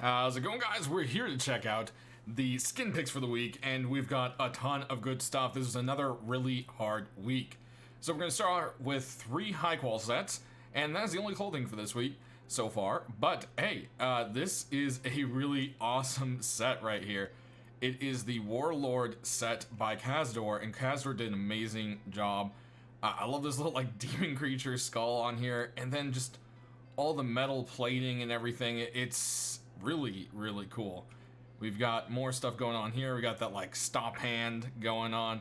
How's it going, guys? We're here to check out the skin picks for the week, and we've got a ton of good stuff. This is another really hard week. So we're going to start with 3 high-qual sets, and that's the only clothing for this week so far. But, hey, this is a really awesome set right here. It is the Warlord set by Kazdor, and Kazdor did an amazing job. I love this little, like, demon creature skull on here, and then just all the metal plating and everything. It's really, really cool. We've got more stuff going on here. We got that, like, stop hand going on.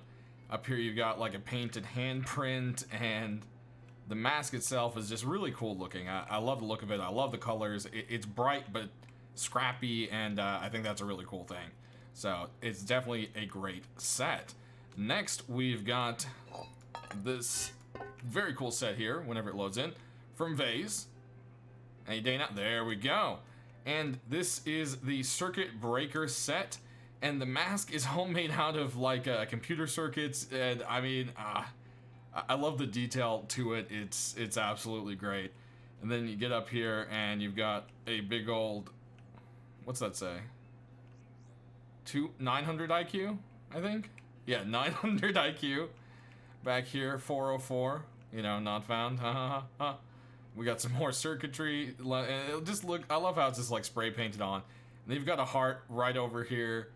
Up here you've got, like, a painted handprint, and the mask itself is just really cool looking. I love the look of it. I love the colors. It's bright but scrappy, and I think that's a really cool thing. So it's definitely a great set. Next, we've got this very cool set here, whenever it loads in, from Vase. Any day now. There we go. And this is the Circuit Breaker set, and the mask is all made out of, like, computer circuits, and I mean, I love the detail to it. It's absolutely great. And then you get up here, and you've got a big old, what's that say? 900 IQ, I think? Yeah, 900 IQ. Back here, 404, you know, not found, ha ha ha ha. We got some more circuitry. Just look, I love how it's just like spray painted on. And you've got a heart right over here,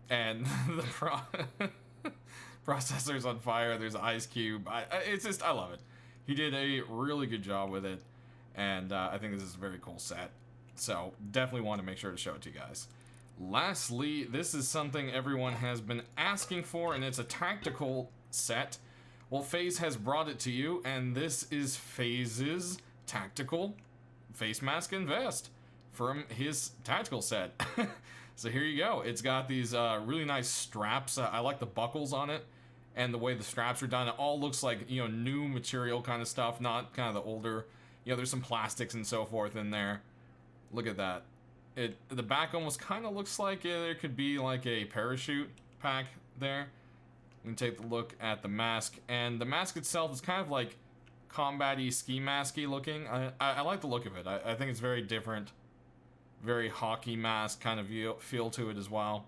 and the processor's on fire. There's an ice cube. It's just, I love it. He did a really good job with it, and I think this is a very cool set. So definitely want to make sure to show it to you guys. Lastly, this is something everyone has been asking for, and it's a tactical set. Well, FaZe has brought it to you, and this is FaZe's tactical face mask and vest from his tactical set. So here you go. It's got these really nice straps. I like the buckles on it and the way the straps are done. It all looks like, you know, new material kind of stuff, not kind of the older, you know, there's some plastics and so forth in there. Look at that. The back almost kind of looks like there could be like a parachute pack there. We can take a look at the mask, and the mask itself is kind of like combat-y, ski mask-y looking. I like the look of it. I think it's very different, very hockey mask kind of feel to it as well.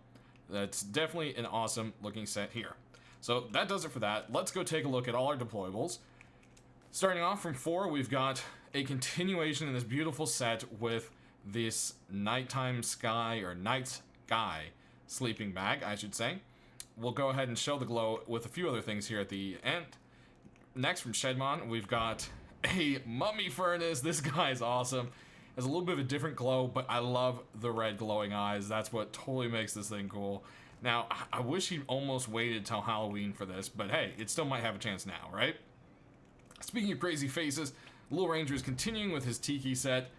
That's definitely an awesome looking set here. So that does it for that. Let's go take a look at all our deployables. Starting off from 4, we've got a continuation in this beautiful set with this nighttime sky, or night sky sleeping bag, I should say. We'll go ahead and show the glow with a few other things here at the end. Next, from Shedmon, we've got a mummy furnace. This guy is awesome. Has a little bit of a different glow, but I love the red glowing eyes. That's what totally makes this thing cool. Now, I wish he'd almost waited till Halloween for this, but hey, it still might have a chance now, right? Speaking of crazy faces, Little Ranger is continuing with his Tiki set,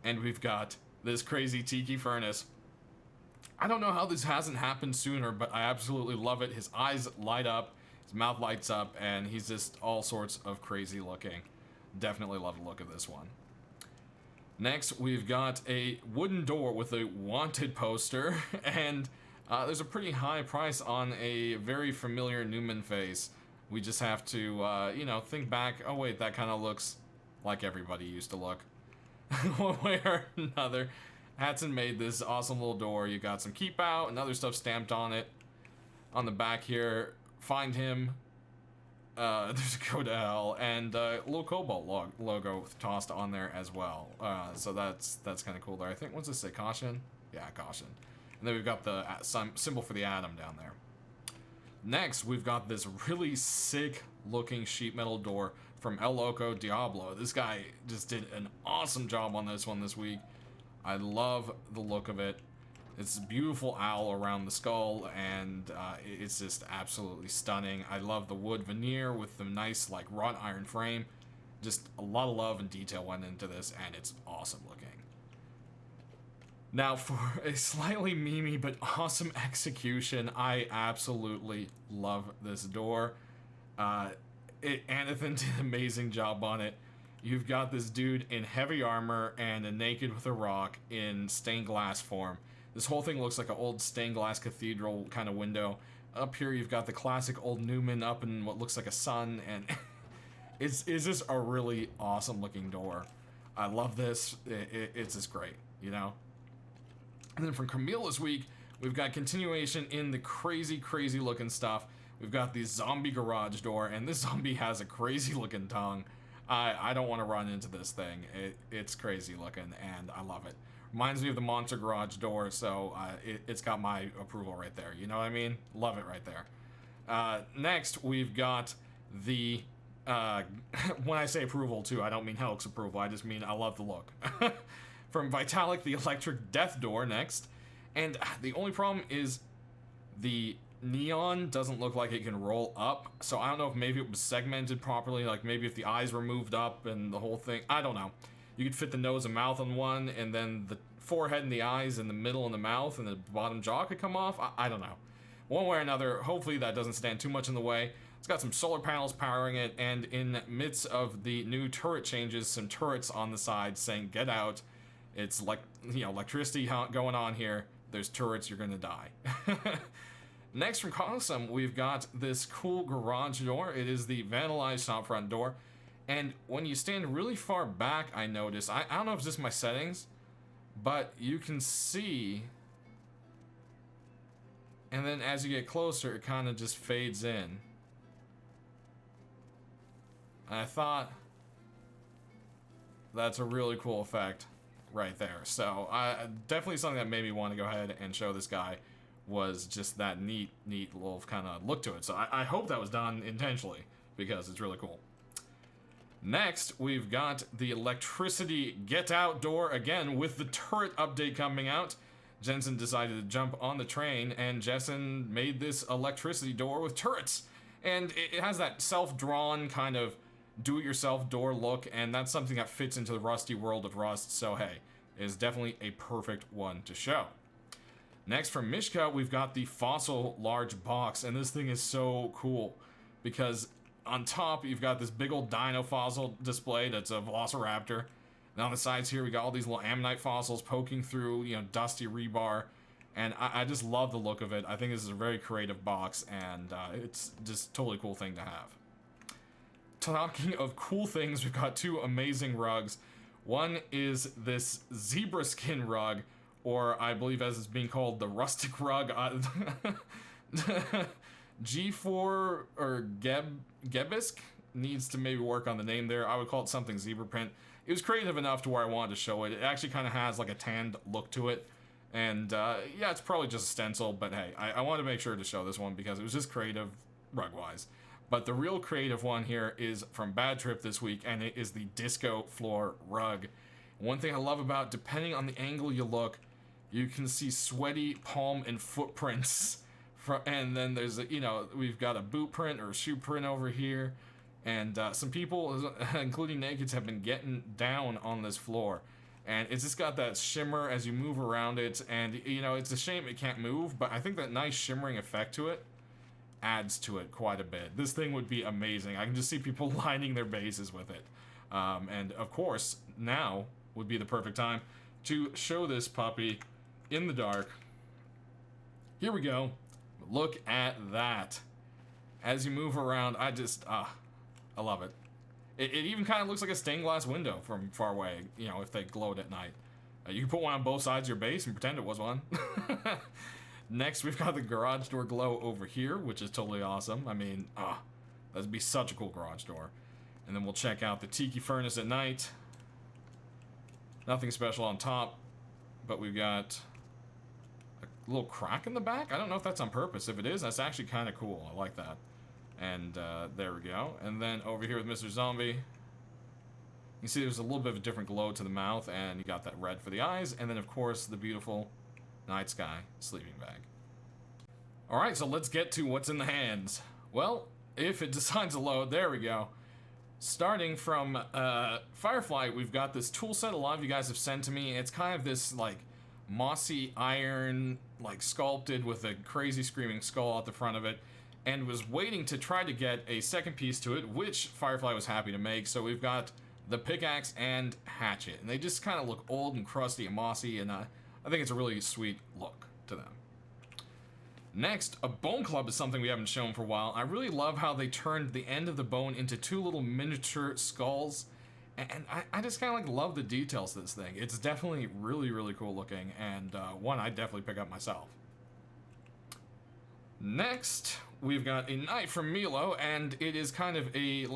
and we've got this crazy Tiki furnace. I don't know how this hasn't happened sooner, but I absolutely love it. His eyes light up, his mouth lights up, and he's just all sorts of crazy looking. Definitely love the look of this one. Next, we've got a wooden door with a wanted poster, and there's a pretty high price on a very familiar Newman face. We just have to, you know, think back. Oh wait, that kind of looks like everybody used to look. One way or another. Hatson made this awesome little door. You got some keep out and other stuff stamped on it. On the back here, find him. There's a go to hell, and a little Cobalt logo tossed on there as well. So that's kind of cool there. I think, what's this say? Caution? Yeah, caution. And then we've got the symbol for the atom down there. Next, we've got this really sick looking sheet metal door from El Loco Diablo. This guy just did an awesome job on this one this week. I love the look of it. It's a beautiful owl around the skull, and it's just absolutely stunning. I love the wood veneer with the nice, like, wrought iron frame. Just a lot of love and detail went into this, and it's awesome looking. Now, for a slightly memey but awesome execution, I absolutely love this door. Anathan did an amazing job on it. You've got this dude in heavy armor and a naked with a rock in stained glass form. This whole thing looks like an old stained glass cathedral kind of window. Up here you've got the classic old Newman up in what looks like a sun, and it's just a really awesome looking door. I love this. It's just great, you know? And then from Camille this week, we've got continuation in the crazy, crazy looking stuff. We've got the zombie garage door, and this zombie has a crazy looking tongue. I don't want to run into this thing. It's crazy looking, and I love it. Reminds me of the monster garage door, so it's got my approval right there. You know what I mean? Love it right there. Next, we've got the... when I say approval, too, I don't mean Helix approval. I just mean I love the look. From Vitalik, the electric death door next. And the only problem is the neon doesn't look like it can roll up. So I don't know if maybe it was segmented properly. Like maybe if the eyes were moved up and the whole thing. I don't know. You could fit the nose and mouth on one, and then the forehead and the eyes in the middle and the mouth, and the bottom jaw could come off. I don't know. One way or another, hopefully that doesn't stand too much in the way. It's got some solar panels powering it, and in midst of the new turret changes, some turrets on the side saying, get out. It's like, you know, electricity going on here. There's turrets, you're gonna die. Next from Cosum, we've got this cool garage door. It is the vandalized top front door. And when you stand really far back, I notice, I don't know if it's just my settings, but you can see, and then as you get closer, it kind of just fades in. And I thought that's a really cool effect right there. So definitely something that made me want to go ahead and show this guy was just that neat little kind of look to it. So I hope that was done intentionally because it's really cool. Next, we've got the electricity get out door again with the turret update coming out. Jensen decided to jump on the train, and Jensen made this electricity door with turrets. And it has that self-drawn kind of do-it-yourself door look, and that's something that fits into the rusty world of Rust, so hey, it is definitely a perfect one to show. Next from Mishka, we've got the fossil large box, and this thing is so cool because on top you've got this big old dino fossil display that's a velociraptor. And on the sides here we got all these little ammonite fossils poking through, you know, dusty rebar, and I just love the look of it. I think this is a very creative box, and it's just a totally cool thing to have. Talking of cool things, we've got two amazing rugs. One is this zebra skin rug, or I believe as it's being called, the Rustic Rug. G4 or Gebisk needs to maybe work on the name there. I would call it something zebra print. It was creative enough to where I wanted to show it. It actually kind of has like a tanned look to it. And yeah, it's probably just a stencil, but hey, I wanted to make sure to show this one because it was just creative rug-wise. But the real creative one here is from Bad Trip this week, and it is the disco floor rug. One thing I love about, depending on the angle you look, you can see sweaty palm and footprints. And then there's, you know, we've got a boot print or a shoe print over here. And some people, including nakeds, have been getting down on this floor. And it's just got that shimmer as you move around it. And, you know, it's a shame it can't move, but I think that nice shimmering effect to it adds to it quite a bit. This thing would be amazing. I can just see people lining their bases with it. And, of course, now would be the perfect time to show this puppy in the dark. Here we go. Look at that. As you move around, I love it. It even kind of looks like a stained glass window from far away, you know, if they glowed at night. You can put one on both sides of your base and pretend it was one. Next, we've got the garage door glow over here, which is totally awesome. I mean, that'd be such a cool garage door. And then we'll check out the Tiki furnace at night. Nothing special on top, but we've got a little crack in the back. I don't know if that's on purpose. If it is, that's actually kind of cool. I like that. And there we go. And then over here with Mr. Zombie, you can see there's a little bit of a different glow to the mouth, and you got that red for the eyes, and then of course the beautiful night sky sleeping bag. Alright, so let's get to what's in the hands. Well, if it decides to load, there we go. Starting from Firefly, we've got this tool set a lot of you guys have sent to me. It's kind of this like mossy iron, like sculpted with a crazy screaming skull at the front of it, and was waiting to try to get a second piece to it, which Firefly was happy to make. So we've got the pickaxe and hatchet, and they just kind of look old and crusty and mossy, and I think it's a really sweet look to them. Next, a bone club is something we haven't shown for a while. I really love how they turned the end of the bone into two little miniature skulls, And I just kind of like love the details of this thing. It's definitely really, really cool looking, and one I'd definitely pick up myself. Next, we've got a knife from Milo, and it is kind of a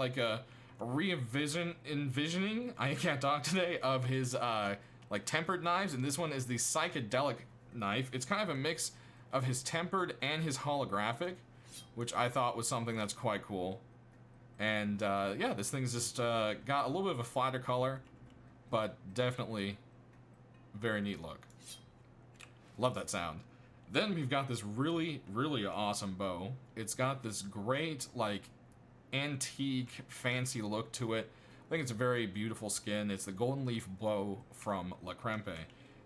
envisioning, I can't talk today, of his like tempered knives, and this one is the psychedelic knife. It's kind of a mix of his tempered and his holographic, which I thought was something that's quite cool. And yeah, this thing's just got a little bit of a flatter color, but definitely very neat look. Love that sound. Then we've got this really, really awesome bow. It's got this great, like, antique, fancy look to it. I think it's a very beautiful skin. It's the golden leaf bow from La Crempe.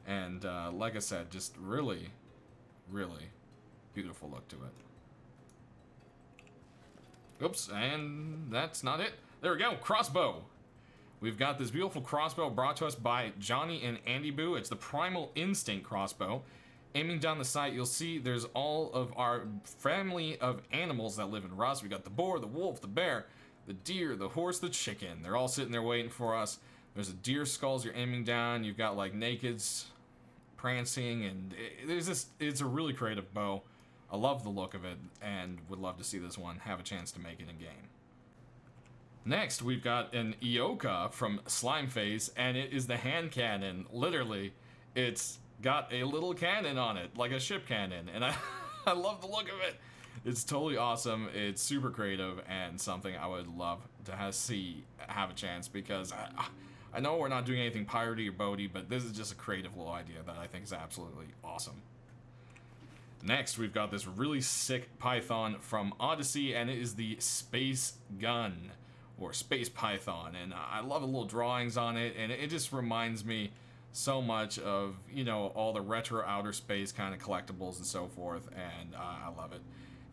And like I said, just really, really beautiful look to it. Oops, and that's not it. There we go, Crossbow. We've got this beautiful crossbow brought to us by Johnny and Andy Boo. It's the Primal Instinct crossbow. Aiming down the sight, you'll see there's all of our family of animals that live in Rust. We got the boar, the wolf, the bear, the deer, the horse, the chicken. They're all sitting there waiting for us. There's a deer skulls you're aiming down. You've got like nakeds prancing, and it's a really creative bow. I love the look of it, and would love to see this one have a chance to make it in game. Next, we've got an Ioka from Slime Face, and it is the hand cannon. Literally, it's got a little cannon on it, like a ship cannon, and I love the look of it. It's totally awesome. It's super creative, and something I would love to have a chance, because I know we're not doing anything piratey or boaty, but this is just a creative little idea that I think is absolutely awesome. Next, we've got this really sick python from Odyssey, and it is the Space Gun, or Space Python, and I love the little drawings on it, and it just reminds me so much of, you know, all the retro outer space kind of collectibles and so forth, and I love it.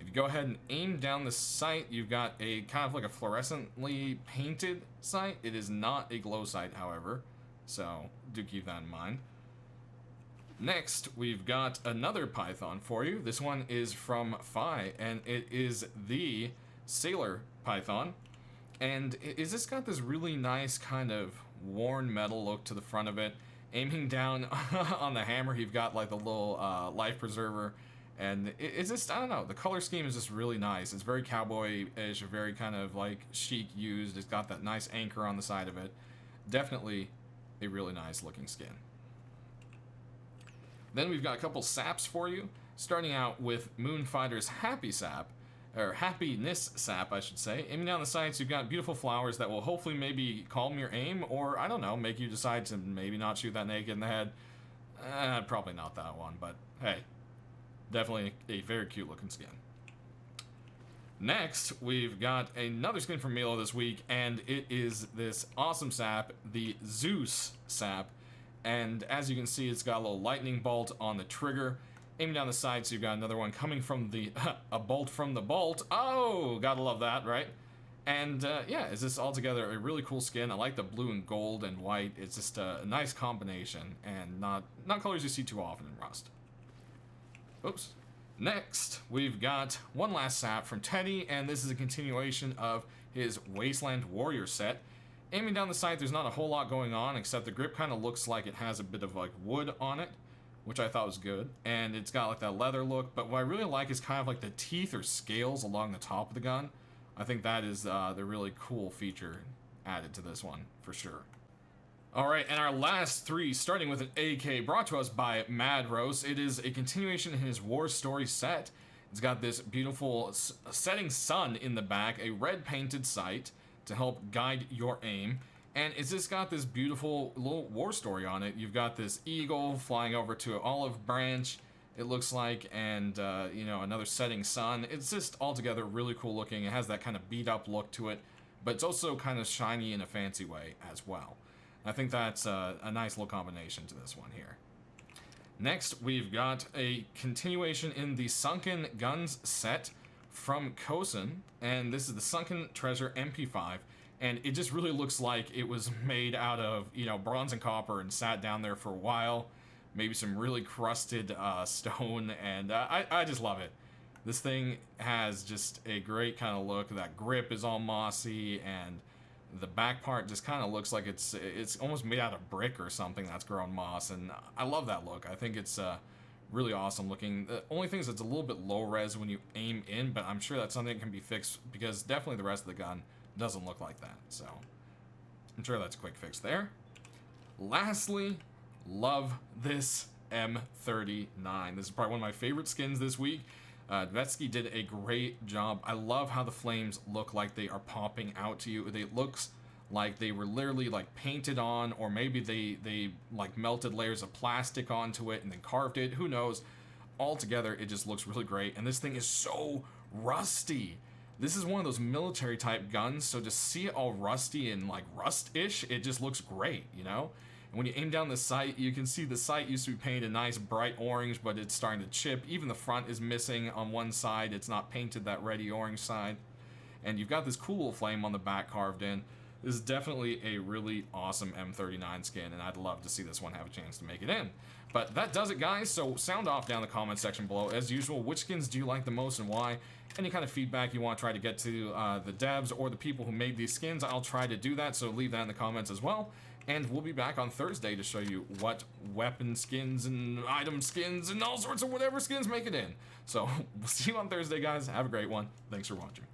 If you go ahead and aim down the sight, you've got a kind of like a fluorescently painted sight. It is not a glow sight, however, so do keep that in mind. Next, we've got another python for you. This one is from Phi, and it is the Sailor Python. And it's just got this really nice kind of worn metal look to the front of it. Aiming down on the hammer, you've got like the little life preserver. And it's just, I don't know, the color scheme is just really nice. It's very cowboy-ish, very kind of like chic used. It's got that nice anchor on the side of it. Definitely a really nice looking skin. Then we've got a couple saps for you, starting out with Moonfighter's Happy Sap, or Happiness Sap, I should say. Aiming down the sights, you've got beautiful flowers that will hopefully maybe calm your aim, or, I don't know, make you decide to maybe not shoot that naked in the head. Probably not that one, but hey, definitely a very cute looking skin. Next, we've got another skin from Milo this week, and it is this awesome sap, the Zeus Sap. And as you can see, it's got a little lightning bolt on the trigger. Aiming down the sides, you've got another one coming from the, a bolt from the bolt. Oh, gotta love that, right? And yeah, it's just altogether a really cool skin. I like the blue and gold and white. It's just a nice combination, and not colors you see too often in Rust. Oops. Next, we've got one last sap from Teddy, and this is a continuation of his Wasteland Warrior set. Aiming down the sight, there's not a whole lot going on, except the grip kind of looks like it has a bit of like wood on it, which I thought was good. And it's got like that leather look, but what I really like is kind of like the teeth or scales along the top of the gun. I think that is the really cool feature added to this one, for sure. Alright, and our last three, starting with an AK brought to us by Mad Rose. It is a continuation in his War Story set. It's got this beautiful setting sun in the back, a red painted sight to help guide your aim, and it's just got this beautiful little war story on it. You've got this eagle flying over to an olive branch, it looks like, and you know, another setting sun. It's just altogether really cool looking. It has that kind of beat up look to it, but it's also kind of shiny in a fancy way as well. I think that's a nice little combination to this one here. Next, we've got a continuation in the Sunken Guns set from Kosen, and this is the Sunken Treasure Mp5, and it just really looks like it was made out of, you know, bronze and copper and sat down there for a while, maybe some really crusted stone, and I just love it. This thing has just a great kind of look. That grip is all mossy, and The back part just kind of looks like it's almost made out of brick or something that's grown moss, and I love that look. I think it's really awesome looking. The only thing is it's a little bit low res when you aim in, but I'm sure that's something that can be fixed because definitely the rest of the gun doesn't look like that. So I'm sure that's a quick fix there. Lastly, love this M39. This is probably one of my favorite skins this week. Vetsky did a great job. I love how the flames look like they are popping out to you. It looks like they were literally like painted on, or maybe they like melted layers of plastic onto it and then carved it. Who knows? Altogether, it just looks really great. And this thing is so rusty. This is one of those military type guns, so to see it all rusty and like rust-ish, it just looks great, you know? And when you aim down the sight, you can see the sight used to be painted a nice bright orange, but it's starting to chip. Even the front is missing on one side. It's not painted that reddy orange side. And you've got this cool little flame on the back carved in. This is definitely a really awesome M39 skin, and I'd love to see this one have a chance to make it in. But that does it, guys. So sound off down in the comment section below. As usual, which skins do you like the most and why? Any kind of feedback you want to try to get to the devs or the people who made these skins, I'll try to do that, so leave that in the comments as well. And we'll be back on Thursday to show you what weapon skins and item skins and all sorts of whatever skins make it in. So we'll see you on Thursday, guys. Have a great one. Thanks for watching.